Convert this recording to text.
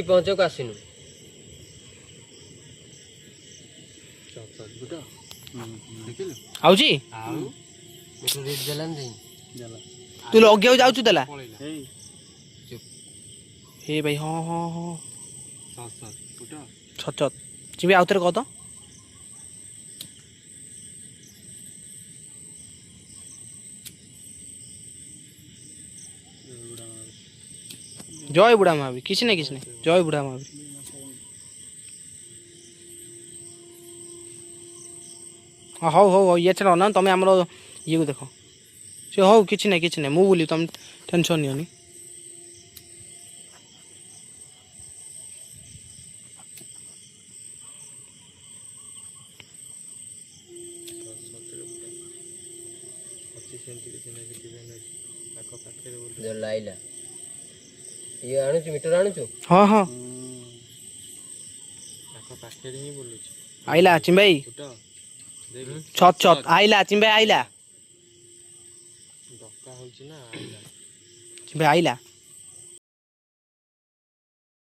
पहुंचक आसिनु आउची तू लगे जाऊ देला हे भाई हाँ हाँ हाँ छत चिंबी आउ थे कह तो जय बुढ़ा महावी किसी नहीं जय बुढ़ा महावी हाँ हौ हौ ये चलो ना तुम आम ये को देख से हौ किसी नहीं मु बोली तुम टेंशन नहीं लाइला ये आणुछु मीटर आणुछु हाँ हाँ आइला चिंबाई छत छत आइला चिंबाई आइला चिंबाई आइला